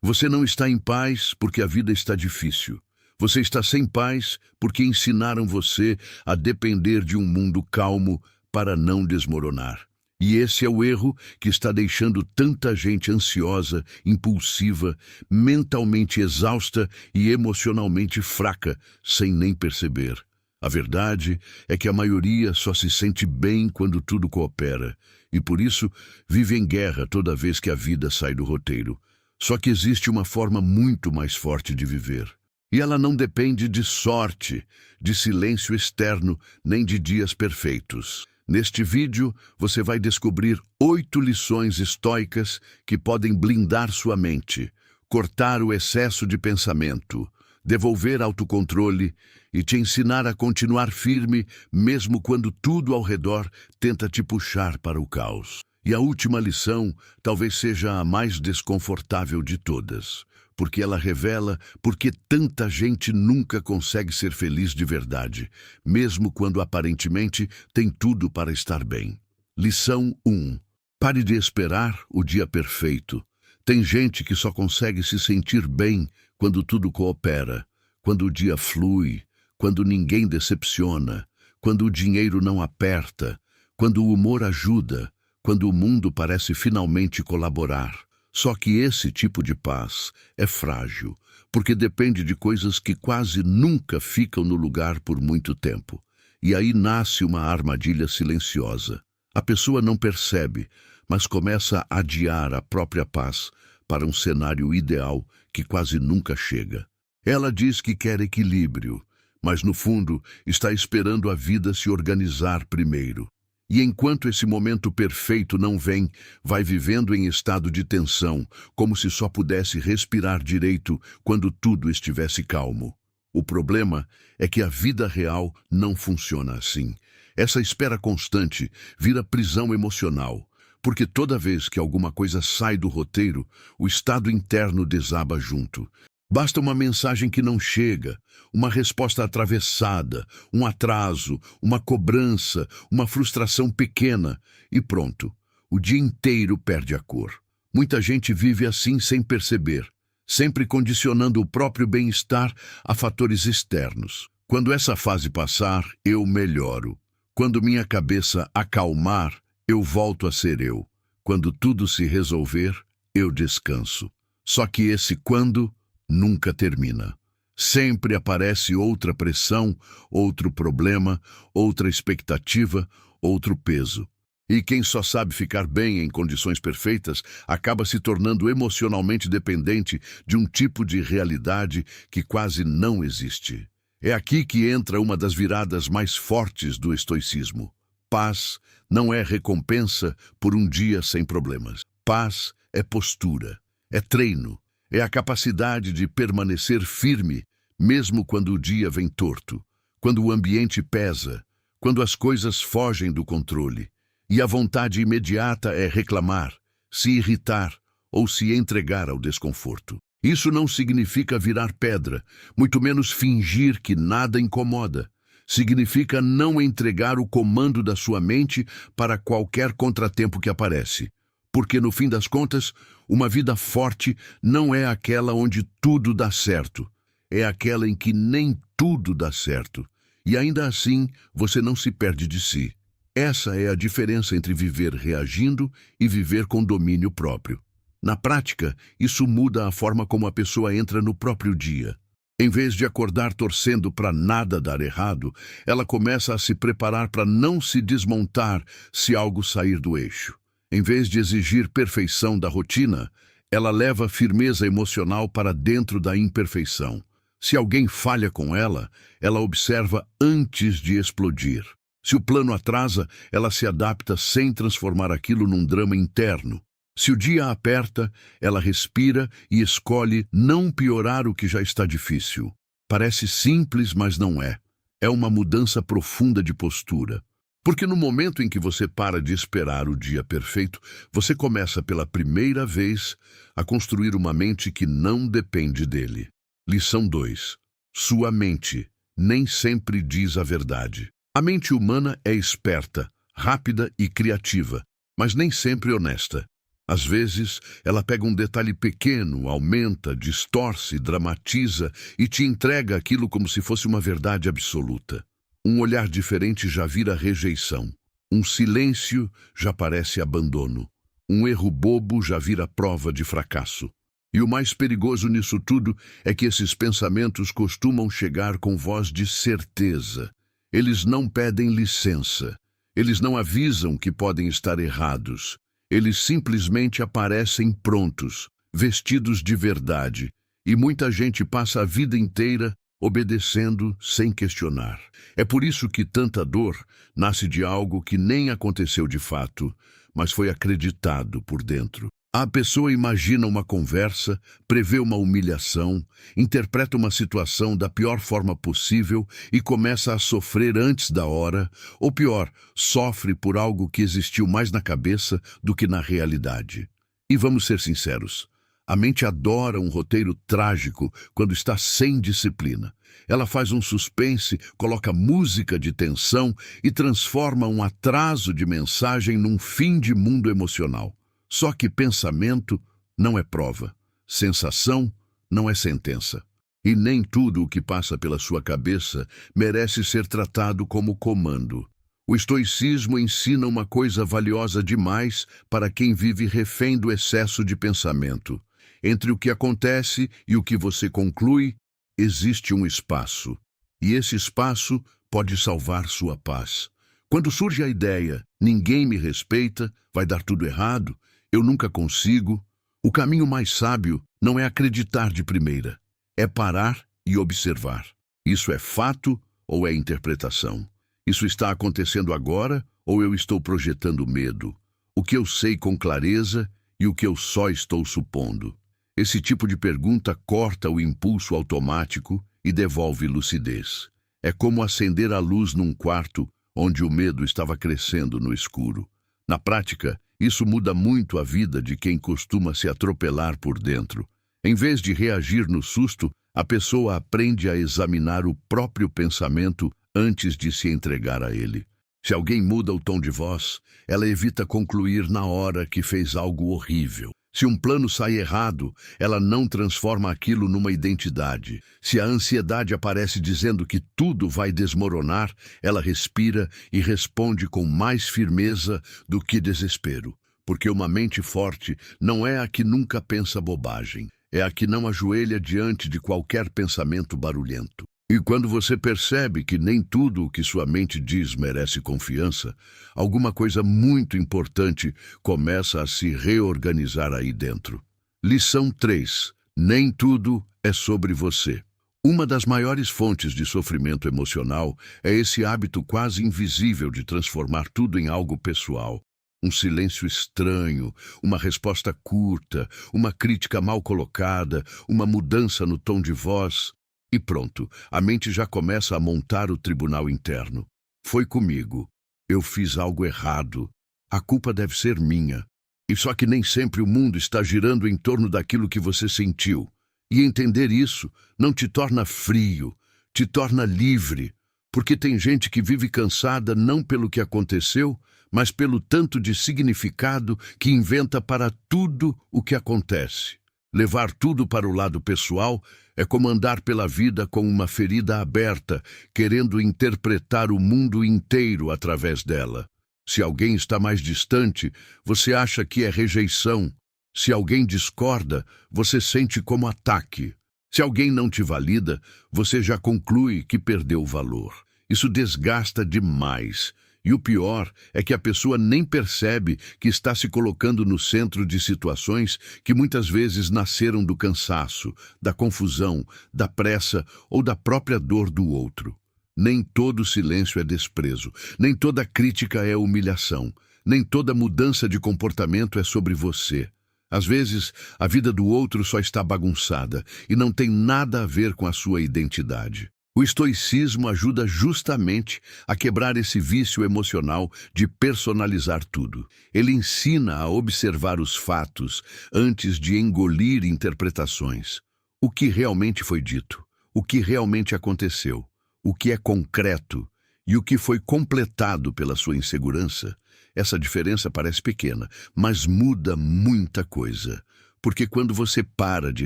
Você não está em paz porque a vida está difícil. Você está sem paz porque ensinaram você a depender de um mundo calmo para não desmoronar. E esse é o erro que está deixando tanta gente ansiosa, impulsiva, mentalmente exausta e emocionalmente fraca, sem nem perceber. A verdade é que a maioria só se sente bem quando tudo coopera, e por isso vive em guerra toda vez que a vida sai do roteiro. Só que existe uma forma muito mais forte de viver. E ela não depende de sorte, de silêncio externo, nem de dias perfeitos. Neste vídeo, você vai descobrir 8 lições estoicas que podem blindar sua mente, cortar o excesso de pensamento, devolver autocontrole e te ensinar a continuar firme mesmo quando tudo ao redor tenta te puxar para o caos. E a última lição talvez seja a mais desconfortável de todas, porque ela revela por que tanta gente nunca consegue ser feliz de verdade, mesmo quando aparentemente tem tudo para estar bem. Lição 1. Pare de esperar o dia perfeito. Tem gente que só consegue se sentir bem quando tudo coopera, quando o dia flui, quando ninguém decepciona, quando o dinheiro não aperta, quando o humor ajuda, quando o mundo parece finalmente colaborar. Só que esse tipo de paz é frágil, porque depende de coisas que quase nunca ficam no lugar por muito tempo. E aí nasce uma armadilha silenciosa. A pessoa não percebe, mas começa a adiar a própria paz para um cenário ideal que quase nunca chega. Ela diz que quer equilíbrio, mas no fundo está esperando a vida se organizar primeiro. E enquanto esse momento perfeito não vem, vai vivendo em estado de tensão, como se só pudesse respirar direito quando tudo estivesse calmo. O problema é que a vida real não funciona assim. Essa espera constante vira prisão emocional, porque toda vez que alguma coisa sai do roteiro, o estado interno desaba junto. Basta uma mensagem que não chega, uma resposta atravessada, um atraso, uma cobrança, uma frustração pequena e pronto. O dia inteiro perde a cor. Muita gente vive assim sem perceber, sempre condicionando o próprio bem-estar a fatores externos. Quando essa fase passar, eu melhoro. Quando minha cabeça acalmar, eu volto a ser eu. Quando tudo se resolver, eu descanso. Só que esse quando nunca termina. Sempre aparece outra pressão, outro problema, outra expectativa, outro peso. E quem só sabe ficar bem em condições perfeitas acaba se tornando emocionalmente dependente de um tipo de realidade que quase não existe. É aqui que entra uma das viradas mais fortes do estoicismo. Paz não é recompensa por um dia sem problemas. Paz é postura, é treino. É a capacidade de permanecer firme, mesmo quando o dia vem torto, quando o ambiente pesa, quando as coisas fogem do controle. E a vontade imediata é reclamar, se irritar ou se entregar ao desconforto. Isso não significa virar pedra, muito menos fingir que nada incomoda. Significa não entregar o comando da sua mente para qualquer contratempo que aparece. Porque, no fim das contas, uma vida forte não é aquela onde tudo dá certo. É aquela em que nem tudo dá certo. E ainda assim, você não se perde de si. Essa é a diferença entre viver reagindo e viver com domínio próprio. Na prática, isso muda a forma como a pessoa entra no próprio dia. Em vez de acordar torcendo para nada dar errado, ela começa a se preparar para não se desmontar se algo sair do eixo. Em vez de exigir perfeição da rotina, ela leva firmeza emocional para dentro da imperfeição. Se alguém falha com ela, ela observa antes de explodir. Se o plano atrasa, ela se adapta sem transformar aquilo num drama interno. Se o dia aperta, ela respira e escolhe não piorar o que já está difícil. Parece simples, mas não é. É uma mudança profunda de postura. Porque no momento em que você para de esperar o dia perfeito, você começa pela primeira vez a construir uma mente que não depende dele. Lição 2. Sua mente nem sempre diz a verdade. A mente humana é esperta, rápida e criativa, mas nem sempre honesta. Às vezes, ela pega um detalhe pequeno, aumenta, distorce, dramatiza e te entrega aquilo como se fosse uma verdade absoluta. Um olhar diferente já vira rejeição. Um silêncio já parece abandono. Um erro bobo já vira prova de fracasso. E o mais perigoso nisso tudo é que esses pensamentos costumam chegar com voz de certeza. Eles não pedem licença. Eles não avisam que podem estar errados. Eles simplesmente aparecem prontos, vestidos de verdade. E muita gente passa a vida inteira obedecendo sem questionar. É por isso que tanta dor nasce de algo que nem aconteceu de fato, mas foi acreditado por dentro. A pessoa imagina uma conversa, prevê uma humilhação, interpreta uma situação da pior forma possível e começa a sofrer antes da hora, ou pior, sofre por algo que existiu mais na cabeça do que na realidade. E vamos ser sinceros, a mente adora um roteiro trágico quando está sem disciplina. Ela faz um suspense, coloca música de tensão e transforma um atraso de mensagem num fim de mundo emocional. Só que pensamento não é prova, sensação não é sentença. E nem tudo o que passa pela sua cabeça merece ser tratado como comando. O estoicismo ensina uma coisa valiosa demais para quem vive refém do excesso de pensamento. Entre o que acontece e o que você conclui, existe um espaço. E esse espaço pode salvar sua paz. Quando surge a ideia, ninguém me respeita, vai dar tudo errado, eu nunca consigo, o caminho mais sábio não é acreditar de primeira, é parar e observar. Isso é fato ou é interpretação? Isso está acontecendo agora ou eu estou projetando medo? O que eu sei com clareza e o que eu só estou supondo? Esse tipo de pergunta corta o impulso automático e devolve lucidez. É como acender a luz num quarto onde o medo estava crescendo no escuro. Na prática, isso muda muito a vida de quem costuma se atropelar por dentro. Em vez de reagir no susto, a pessoa aprende a examinar o próprio pensamento antes de se entregar a ele. Se alguém muda o tom de voz, ela evita concluir na hora que fez algo horrível. Se um plano sai errado, ela não transforma aquilo numa identidade. Se a ansiedade aparece dizendo que tudo vai desmoronar, ela respira e responde com mais firmeza do que desespero. Porque uma mente forte não é a que nunca pensa bobagem, é a que não ajoelha diante de qualquer pensamento barulhento. E quando você percebe que nem tudo o que sua mente diz merece confiança, alguma coisa muito importante começa a se reorganizar aí dentro. Lição 3. Nem tudo é sobre você. Uma das maiores fontes de sofrimento emocional é esse hábito quase invisível de transformar tudo em algo pessoal. Um silêncio estranho, uma resposta curta, uma crítica mal colocada, uma mudança no tom de voz. E pronto, a mente já começa a montar o tribunal interno. Foi comigo. Eu fiz algo errado. A culpa deve ser minha. E só que nem sempre o mundo está girando em torno daquilo que você sentiu. E entender isso não te torna frio, te torna livre. Porque tem gente que vive cansada não pelo que aconteceu, mas pelo tanto de significado que inventa para tudo o que acontece. Levar tudo para o lado pessoal é como andar pela vida com uma ferida aberta, querendo interpretar o mundo inteiro através dela. Se alguém está mais distante, você acha que é rejeição. Se alguém discorda, você sente como ataque. Se alguém não te valida, você já conclui que perdeu valor. Isso desgasta demais. E o pior é que a pessoa nem percebe que está se colocando no centro de situações que muitas vezes nasceram do cansaço, da confusão, da pressa ou da própria dor do outro. Nem todo silêncio é desprezo, nem toda crítica é humilhação, nem toda mudança de comportamento é sobre você. Às vezes, a vida do outro só está bagunçada e não tem nada a ver com a sua identidade. O estoicismo ajuda justamente a quebrar esse vício emocional de personalizar tudo. Ele ensina a observar os fatos antes de engolir interpretações. O que realmente foi dito, o que realmente aconteceu, o que é concreto e o que foi completado pela sua insegurança. Essa diferença parece pequena, mas muda muita coisa. Porque quando você para de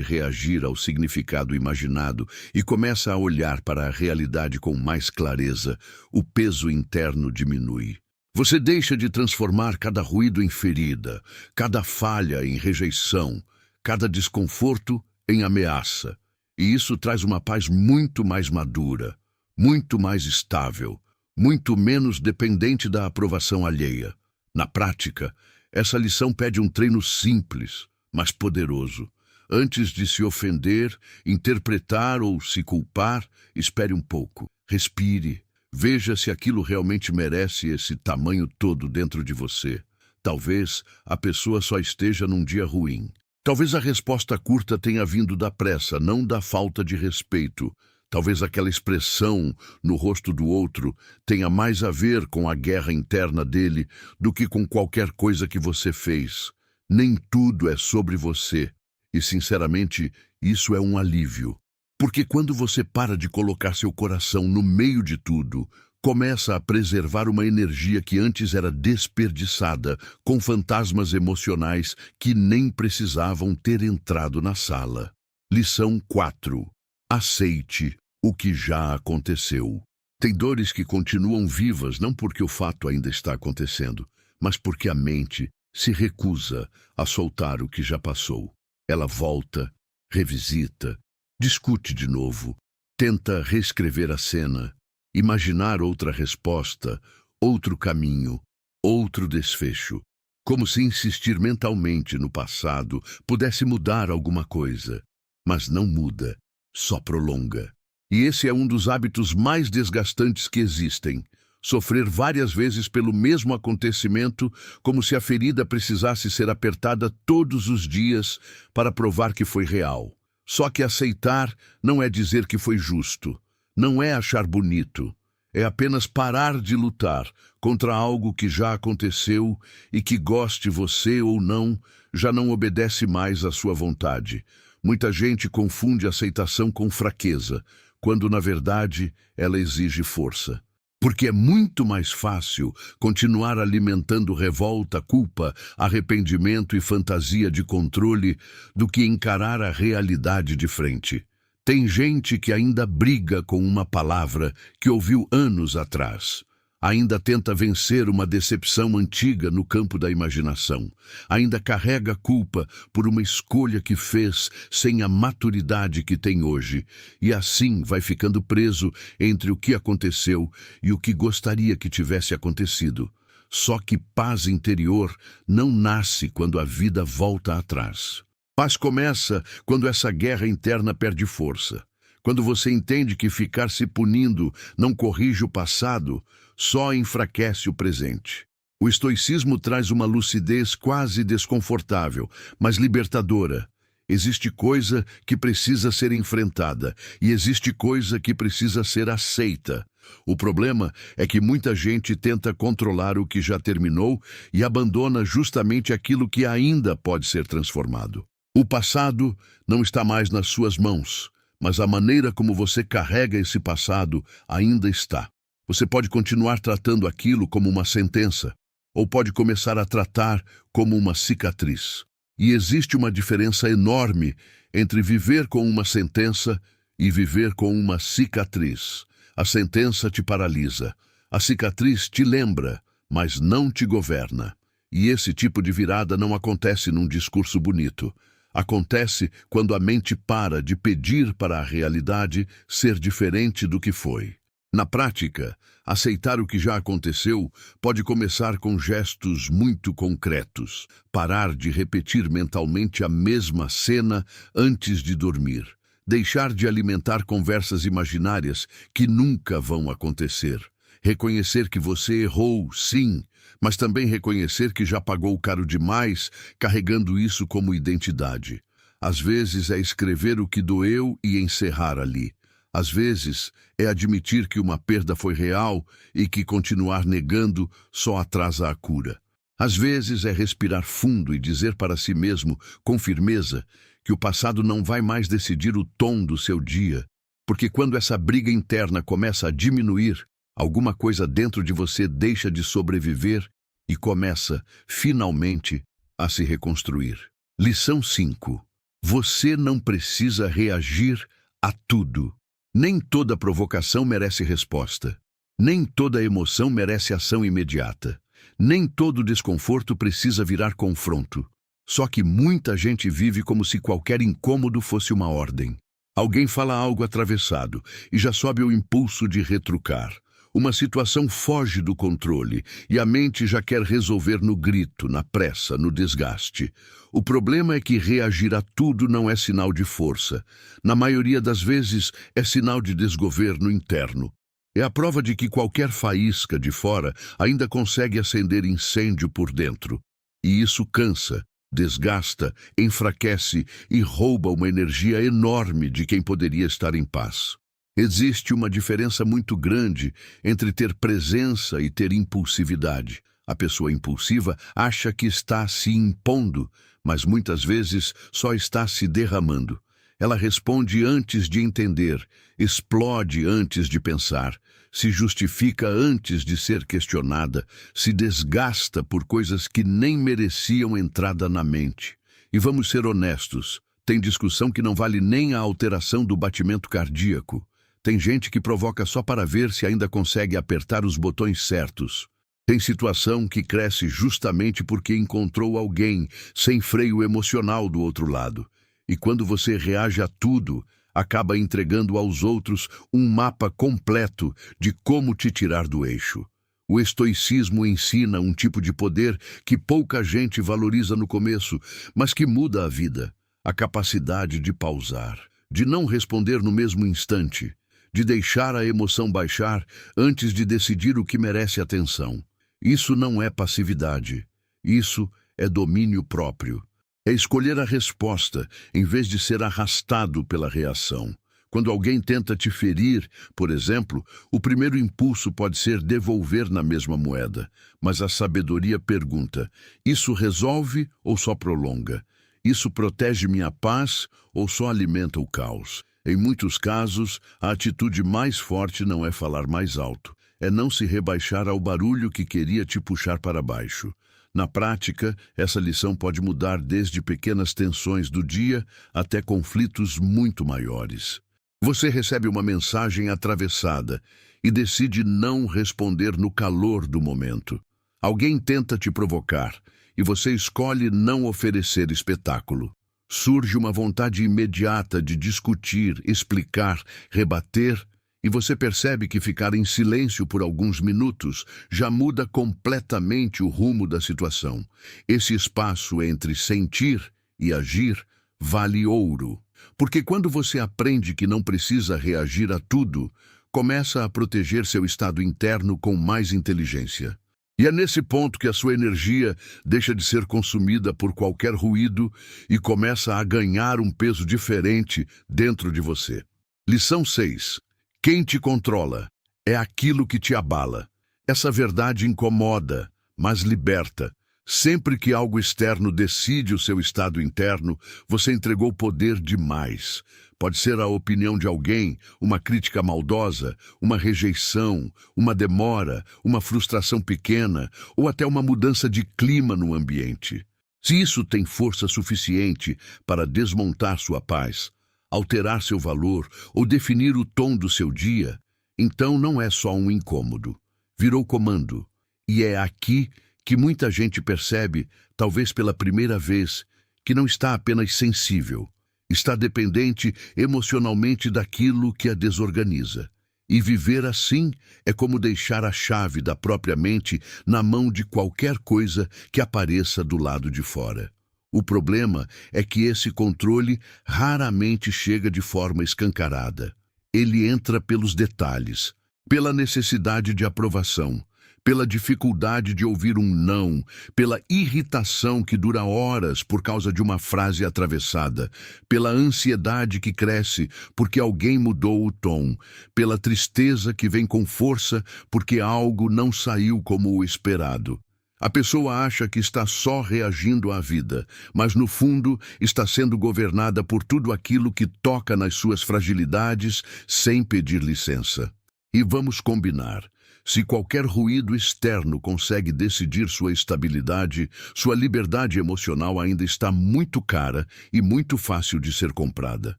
reagir ao significado imaginado e começa a olhar para a realidade com mais clareza, o peso interno diminui. Você deixa de transformar cada ruído em ferida, cada falha em rejeição, cada desconforto em ameaça. E isso traz uma paz muito mais madura, muito mais estável, muito menos dependente da aprovação alheia. Na prática, essa lição pede um treino simples, mas poderoso. Antes de se ofender, interpretar ou se culpar, espere um pouco. Respire. Veja se aquilo realmente merece esse tamanho todo dentro de você. Talvez a pessoa só esteja num dia ruim. Talvez a resposta curta tenha vindo da pressa, não da falta de respeito. Talvez aquela expressão no rosto do outro tenha mais a ver com a guerra interna dele do que com qualquer coisa que você fez. Nem tudo é sobre você. E, sinceramente, isso é um alívio. Porque quando você para de colocar seu coração no meio de tudo, começa a preservar uma energia que antes era desperdiçada, com fantasmas emocionais que nem precisavam ter entrado na sala. Lição 4. Aceite o que já aconteceu. Tem dores que continuam vivas não porque o fato ainda está acontecendo, mas porque a mente se recusa a soltar o que já passou. Ela volta, revisita, discute de novo, tenta reescrever a cena, imaginar outra resposta, outro caminho, outro desfecho, como se insistir mentalmente no passado pudesse mudar alguma coisa. Mas não muda, só prolonga. E esse é um dos hábitos mais desgastantes que existem. Sofrer várias vezes pelo mesmo acontecimento, como se a ferida precisasse ser apertada todos os dias para provar que foi real. Só que aceitar não é dizer que foi justo, não é achar bonito, é apenas parar de lutar contra algo que já aconteceu e que, goste você ou não, já não obedece mais à sua vontade. Muita gente confunde aceitação com fraqueza, quando na verdade ela exige força. Porque é muito mais fácil continuar alimentando revolta, culpa, arrependimento e fantasia de controle do que encarar a realidade de frente. Tem gente que ainda briga com uma palavra que ouviu anos atrás. Ainda tenta vencer uma decepção antiga no campo da imaginação. Ainda carrega culpa por uma escolha que fez sem a maturidade que tem hoje. E assim vai ficando preso entre o que aconteceu e o que gostaria que tivesse acontecido. Só que paz interior não nasce quando a vida volta atrás. Paz começa quando essa guerra interna perde força. Quando você entende que ficar se punindo não corrige o passado, só enfraquece o presente. O estoicismo traz uma lucidez quase desconfortável, mas libertadora. Existe coisa que precisa ser enfrentada e existe coisa que precisa ser aceita. O problema é que muita gente tenta controlar o que já terminou e abandona justamente aquilo que ainda pode ser transformado. O passado não está mais nas suas mãos, mas a maneira como você carrega esse passado ainda está. Você pode continuar tratando aquilo como uma sentença, ou pode começar a tratar como uma cicatriz. E existe uma diferença enorme entre viver com uma sentença e viver com uma cicatriz. A sentença te paralisa, a cicatriz te lembra, mas não te governa. E esse tipo de virada não acontece num discurso bonito. Acontece quando a mente para de pedir para a realidade ser diferente do que foi. Na prática, aceitar o que já aconteceu pode começar com gestos muito concretos. Parar de repetir mentalmente a mesma cena antes de dormir. Deixar de alimentar conversas imaginárias que nunca vão acontecer. Reconhecer que você errou, sim, mas também reconhecer que já pagou caro demais, carregando isso como identidade. Às vezes é escrever o que doeu e encerrar ali. Às vezes é admitir que uma perda foi real e que continuar negando só atrasa a cura. Às vezes é respirar fundo e dizer para si mesmo, com firmeza, que o passado não vai mais decidir o tom do seu dia, porque quando essa briga interna começa a diminuir, Alguma coisa dentro de você deixa de sobreviver e começa, finalmente, a se reconstruir. Lição 5. Você não precisa reagir a tudo. Nem toda provocação merece resposta. Nem toda emoção merece ação imediata. Nem todo desconforto precisa virar confronto. Só que muita gente vive como se qualquer incômodo fosse uma ordem. Alguém fala algo atravessado e já sobe o impulso de retrucar. Uma situação foge do controle e a mente já quer resolver no grito, na pressa, no desgaste. O problema é que reagir a tudo não é sinal de força. Na maioria das vezes, é sinal de desgoverno interno. É a prova de que qualquer faísca de fora ainda consegue acender incêndio por dentro. E isso cansa, desgasta, enfraquece e rouba uma energia enorme de quem poderia estar em paz. Existe uma diferença muito grande entre ter presença e ter impulsividade. A pessoa impulsiva acha que está se impondo, mas muitas vezes só está se derramando. Ela responde antes de entender, explode antes de pensar, se justifica antes de ser questionada, se desgasta por coisas que nem mereciam entrada na mente. E vamos ser honestos, tem discussão que não vale nem a alteração do batimento cardíaco. Tem gente que provoca só para ver se ainda consegue apertar os botões certos. Tem situação que cresce justamente porque encontrou alguém sem freio emocional do outro lado. E quando você reage a tudo, acaba entregando aos outros um mapa completo de como te tirar do eixo. O estoicismo ensina um tipo de poder que pouca gente valoriza no começo, mas que muda a vida. A capacidade de pausar, de não responder no mesmo instante, de deixar a emoção baixar antes de decidir o que merece atenção. Isso não é passividade. Isso é domínio próprio. É escolher a resposta, em vez de ser arrastado pela reação. Quando alguém tenta te ferir, por exemplo, o primeiro impulso pode ser devolver na mesma moeda. Mas a sabedoria pergunta, isso resolve ou só prolonga? Isso protege minha paz ou só alimenta o caos? Em muitos casos, a atitude mais forte não é falar mais alto, é não se rebaixar ao barulho que queria te puxar para baixo. Na prática, essa lição pode mudar desde pequenas tensões do dia até conflitos muito maiores. Você recebe uma mensagem atravessada e decide não responder no calor do momento. Alguém tenta te provocar e você escolhe não oferecer espetáculo. Surge uma vontade imediata de discutir, explicar, rebater, e você percebe que ficar em silêncio por alguns minutos já muda completamente o rumo da situação. Esse espaço entre sentir e agir vale ouro. Porque quando você aprende que não precisa reagir a tudo, começa a proteger seu estado interno com mais inteligência. E é nesse ponto que a sua energia deixa de ser consumida por qualquer ruído e começa a ganhar um peso diferente dentro de você. Lição 6. Quem te controla é aquilo que te abala. Essa verdade incomoda, mas liberta. Sempre que algo externo decide o seu estado interno, você entregou poder demais. Pode ser a opinião de alguém, uma crítica maldosa, uma rejeição, uma demora, uma frustração pequena ou até uma mudança de clima no ambiente. Se isso tem força suficiente para desmontar sua paz, alterar seu valor ou definir o tom do seu dia, então não é só um incômodo. Virou comando. E é aqui que muita gente percebe, talvez pela primeira vez, que não está apenas sensível, está dependente emocionalmente daquilo que a desorganiza. E viver assim é como deixar a chave da própria mente na mão de qualquer coisa que apareça do lado de fora. O problema é que esse controle raramente chega de forma escancarada. Ele entra pelos detalhes, pela necessidade de aprovação, pela dificuldade de ouvir um não, pela irritação que dura horas por causa de uma frase atravessada, pela ansiedade que cresce porque alguém mudou o tom, pela tristeza que vem com força porque algo não saiu como o esperado. A pessoa acha que está só reagindo à vida, mas no fundo está sendo governada por tudo aquilo que toca nas suas fragilidades sem pedir licença. E vamos combinar. Se qualquer ruído externo consegue decidir sua estabilidade, sua liberdade emocional ainda está muito cara e muito fácil de ser comprada.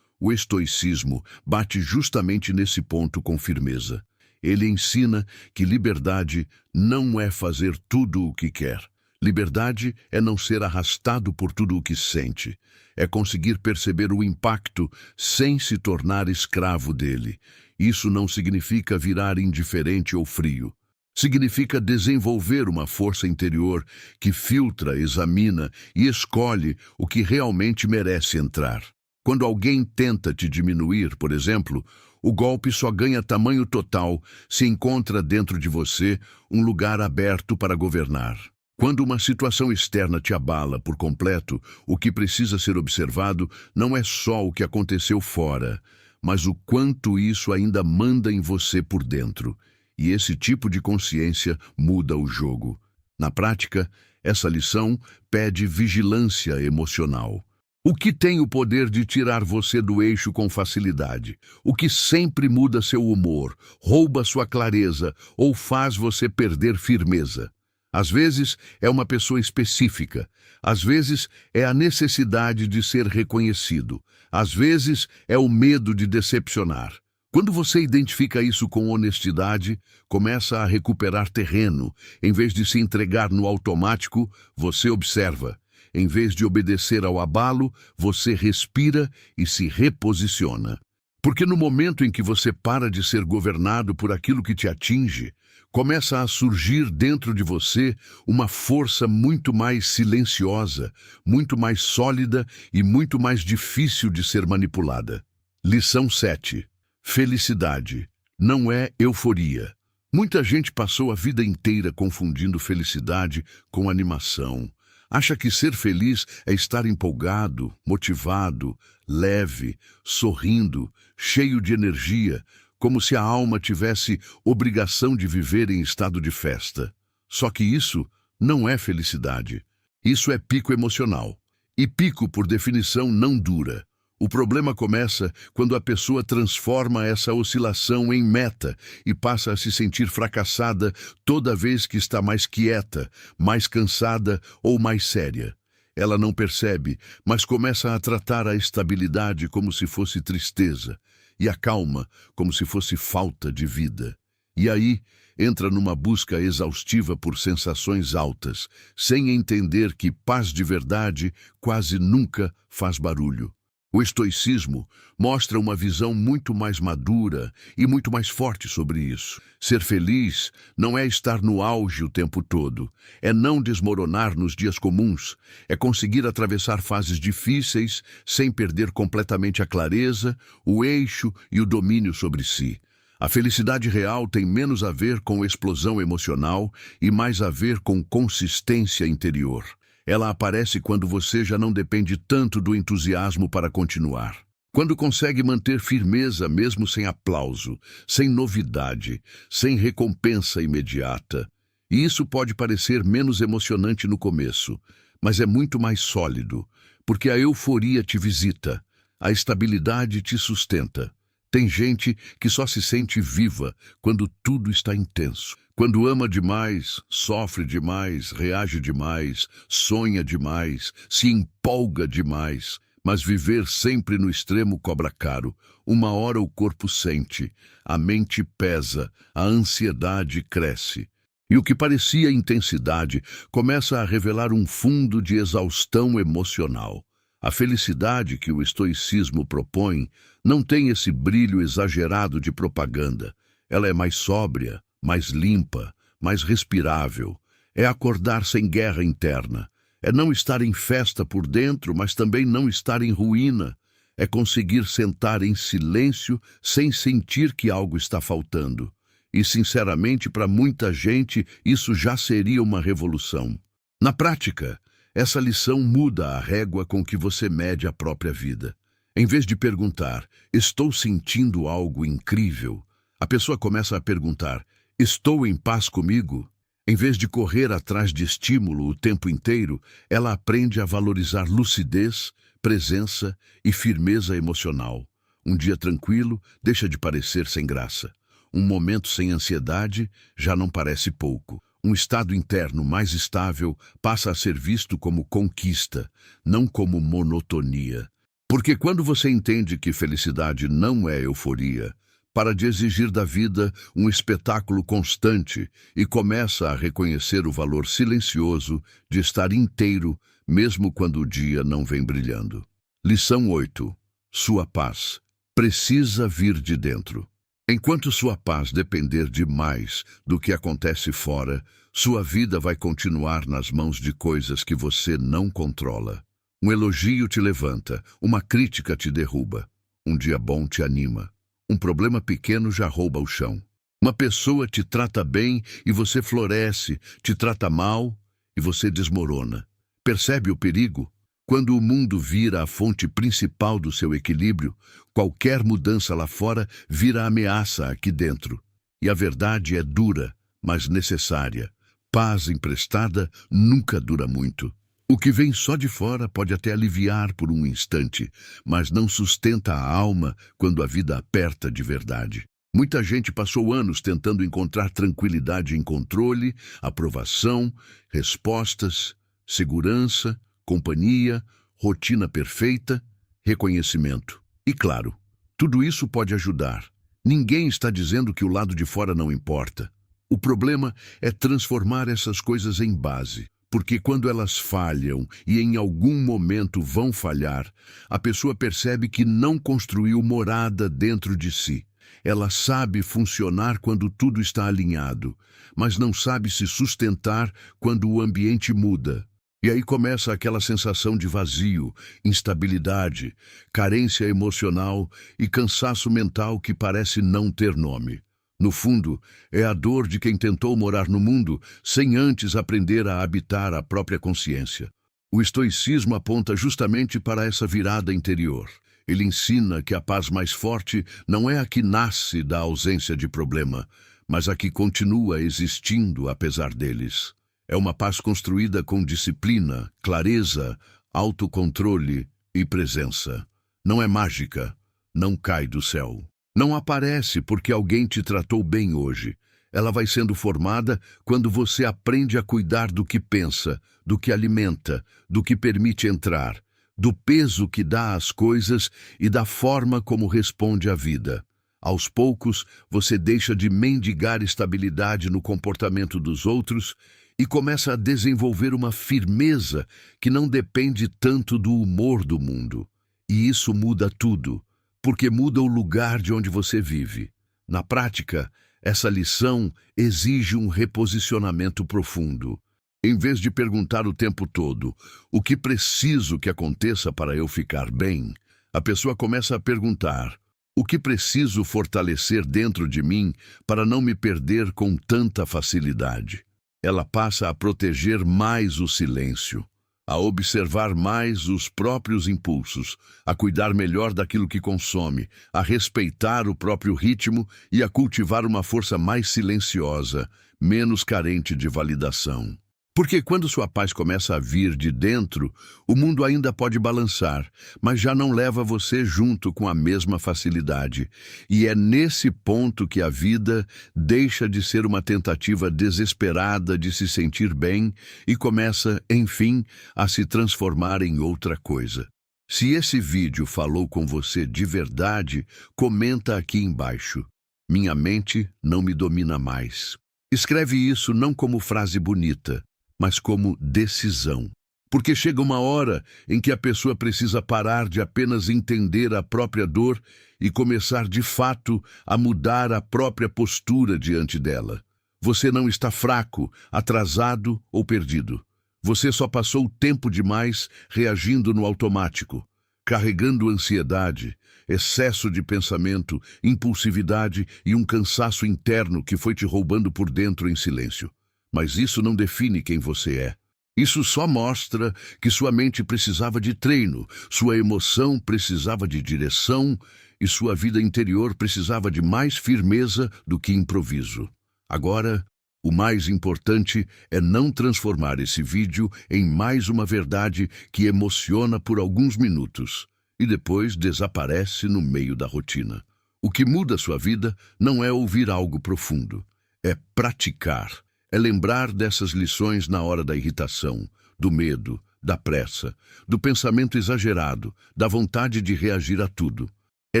O estoicismo bate justamente nesse ponto com firmeza. Ele ensina que liberdade não é fazer tudo o que quer. Liberdade é não ser arrastado por tudo o que sente. É conseguir perceber o impacto sem se tornar escravo dele. Isso não significa virar indiferente ou frio. Significa desenvolver uma força interior que filtra, examina e escolhe o que realmente merece entrar. Quando alguém tenta te diminuir, por exemplo, o golpe só ganha tamanho total se encontra dentro de você um lugar aberto para governar. Quando uma situação externa te abala por completo, o que precisa ser observado não é só o que aconteceu fora, mas o quanto isso ainda manda em você por dentro. E esse tipo de consciência muda o jogo. Na prática, essa lição pede vigilância emocional. O que tem o poder de tirar você do eixo com facilidade? O que sempre muda seu humor, rouba sua clareza ou faz você perder firmeza? Às vezes é uma pessoa específica, às vezes é a necessidade de ser reconhecido, às vezes é o medo de decepcionar. Quando você identifica isso com honestidade, começa a recuperar terreno. Em vez de se entregar no automático, você observa. Em vez de obedecer ao abalo, você respira e se reposiciona. Porque no momento em que você para de ser governado por aquilo que te atinge, começa a surgir dentro de você uma força muito mais silenciosa, muito mais sólida e muito mais difícil de ser manipulada. Lição 7. Felicidade não é euforia. Muita gente passou a vida inteira confundindo felicidade com animação. Acha que ser feliz é estar empolgado, motivado, leve, sorrindo, cheio de energia, como se a alma tivesse obrigação de viver em estado de festa. Só que isso não é felicidade. Isso é pico emocional. E pico, por definição, não dura. O problema começa quando a pessoa transforma essa oscilação em meta e passa a se sentir fracassada toda vez que está mais quieta, mais cansada ou mais séria. Ela não percebe, mas começa a tratar a estabilidade como se fosse tristeza e a calma como se fosse falta de vida. E aí entra numa busca exaustiva por sensações altas, sem entender que paz de verdade quase nunca faz barulho. O estoicismo mostra uma visão muito mais madura e muito mais forte sobre isso. Ser feliz não é estar no auge o tempo todo, é não desmoronar nos dias comuns, é conseguir atravessar fases difíceis sem perder completamente a clareza, o eixo e o domínio sobre si. A felicidade real tem menos a ver com explosão emocional e mais a ver com consistência interior. Ela aparece quando você já não depende tanto do entusiasmo para continuar. Quando consegue manter firmeza mesmo sem aplauso, sem novidade, sem recompensa imediata. E isso pode parecer menos emocionante no começo, mas é muito mais sólido, porque a euforia te visita, a estabilidade te sustenta. Tem gente que só se sente viva quando tudo está intenso. Quando ama demais, sofre demais, reage demais, sonha demais, se empolga demais. Mas viver sempre no extremo cobra caro. Uma hora o corpo sente, a mente pesa, a ansiedade cresce. E o que parecia intensidade começa a revelar um fundo de exaustão emocional. A felicidade que o estoicismo propõe não tem esse brilho exagerado de propaganda. Ela é mais sóbria, mais limpa, mais respirável. É acordar sem guerra interna. É não estar em festa por dentro, mas também não estar em ruína. É conseguir sentar em silêncio sem sentir que algo está faltando. E, sinceramente, para muita gente, isso já seria uma revolução. Na prática, essa lição muda a régua com que você mede a própria vida. Em vez de perguntar, estou sentindo algo incrível, a pessoa começa a perguntar, estou em paz comigo? Em vez de correr atrás de estímulo o tempo inteiro, ela aprende a valorizar lucidez, presença e firmeza emocional. Um dia tranquilo deixa de parecer sem graça. Um momento sem ansiedade já não parece pouco. Um estado interno mais estável passa a ser visto como conquista, não como monotonia. Porque quando você entende que felicidade não é euforia, para de exigir da vida um espetáculo constante e começa a reconhecer o valor silencioso de estar inteiro, mesmo quando o dia não vem brilhando. Lição 8. Sua paz precisa vir de dentro. Enquanto sua paz depender demais do que acontece fora, sua vida vai continuar nas mãos de coisas que você não controla. Um elogio te levanta, uma crítica te derruba. Um dia bom te anima. Um problema pequeno já rouba o chão. Uma pessoa te trata bem e você floresce, te trata mal e você desmorona. Percebe o perigo? Quando o mundo vira a fonte principal do seu equilíbrio, qualquer mudança lá fora vira ameaça aqui dentro. E a verdade é dura, mas necessária. Paz emprestada nunca dura muito. O que vem só de fora pode até aliviar por um instante, mas não sustenta a alma quando a vida aperta de verdade. Muita gente passou anos tentando encontrar tranquilidade em controle, aprovação, respostas, segurança, companhia, rotina perfeita, reconhecimento. E claro, tudo isso pode ajudar. Ninguém está dizendo que o lado de fora não importa. O problema é transformar essas coisas em base. Porque quando elas falham e em algum momento vão falhar, a pessoa percebe que não construiu morada dentro de si. Ela sabe funcionar quando tudo está alinhado, mas não sabe se sustentar quando o ambiente muda. E aí começa aquela sensação de vazio, instabilidade, carência emocional e cansaço mental que parece não ter nome. No fundo, é a dor de quem tentou morar no mundo sem antes aprender a habitar a própria consciência. O estoicismo aponta justamente para essa virada interior. Ele ensina que a paz mais forte não é a que nasce da ausência de problema, mas a que continua existindo apesar deles. É uma paz construída com disciplina, clareza, autocontrole e presença. Não é mágica, não cai do céu. Não aparece porque alguém te tratou bem hoje. Ela vai sendo formada quando você aprende a cuidar do que pensa, do que alimenta, do que permite entrar, do peso que dá às coisas e da forma como responde à vida. Aos poucos, você deixa de mendigar estabilidade no comportamento dos outros e começa a desenvolver uma firmeza que não depende tanto do humor do mundo. E isso muda tudo, porque muda o lugar de onde você vive. Na prática, essa lição exige um reposicionamento profundo. Em vez de perguntar o tempo todo, o que preciso que aconteça para eu ficar bem, a pessoa começa a perguntar, o que preciso fortalecer dentro de mim para não me perder com tanta facilidade? Ela passa a proteger mais o silêncio, a observar mais os próprios impulsos, a cuidar melhor daquilo que consome, a respeitar o próprio ritmo e a cultivar uma força mais silenciosa, menos carente de validação. Porque quando sua paz começa a vir de dentro, o mundo ainda pode balançar, mas já não leva você junto com a mesma facilidade. E é nesse ponto que a vida deixa de ser uma tentativa desesperada de se sentir bem e começa, enfim, a se transformar em outra coisa. Se esse vídeo falou com você de verdade, comenta aqui embaixo. Minha mente não me domina mais. Escreve isso não como frase bonita, mas como decisão. Porque chega uma hora em que a pessoa precisa parar de apenas entender a própria dor e começar de fato a mudar a própria postura diante dela. Você não está fraco, atrasado ou perdido. Você só passou tempo demais reagindo no automático, carregando ansiedade, excesso de pensamento, impulsividade e um cansaço interno que foi te roubando por dentro em silêncio. Mas isso não define quem você é. Isso só mostra que sua mente precisava de treino, sua emoção precisava de direção e sua vida interior precisava de mais firmeza do que improviso. Agora, o mais importante é não transformar esse vídeo em mais uma verdade que emociona por alguns minutos e depois desaparece no meio da rotina. O que muda a sua vida não é ouvir algo profundo, é praticar, é lembrar dessas lições na hora da irritação, do medo, da pressa, do pensamento exagerado, da vontade de reagir a tudo. É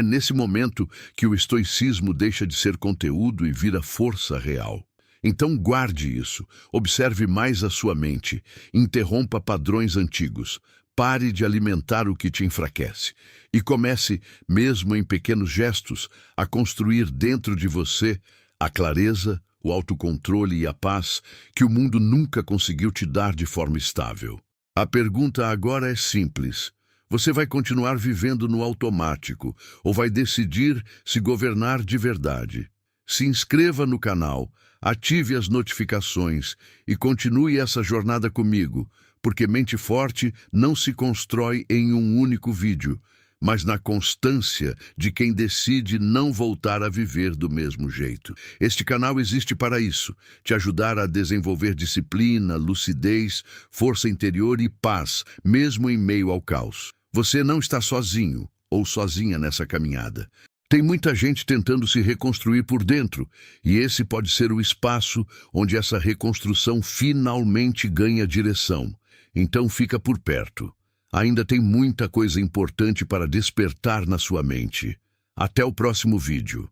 nesse momento que o estoicismo deixa de ser conteúdo e vira força real. Então guarde isso, observe mais a sua mente, interrompa padrões antigos, pare de alimentar o que te enfraquece e comece, mesmo em pequenos gestos, a construir dentro de você a clareza, o autocontrole e a paz que o mundo nunca conseguiu te dar de forma estável. A pergunta agora é simples. Você vai continuar vivendo no automático ou vai decidir se governar de verdade? Se inscreva no canal, ative as notificações e continue essa jornada comigo, porque mente forte não se constrói em um único vídeo, mas na constância de quem decide não voltar a viver do mesmo jeito. Este canal existe para isso, te ajudar a desenvolver disciplina, lucidez, força interior e paz, mesmo em meio ao caos. Você não está sozinho ou sozinha nessa caminhada. Tem muita gente tentando se reconstruir por dentro, e esse pode ser o espaço onde essa reconstrução finalmente ganha direção. Então fica por perto. Ainda tem muita coisa importante para despertar na sua mente. Até o próximo vídeo.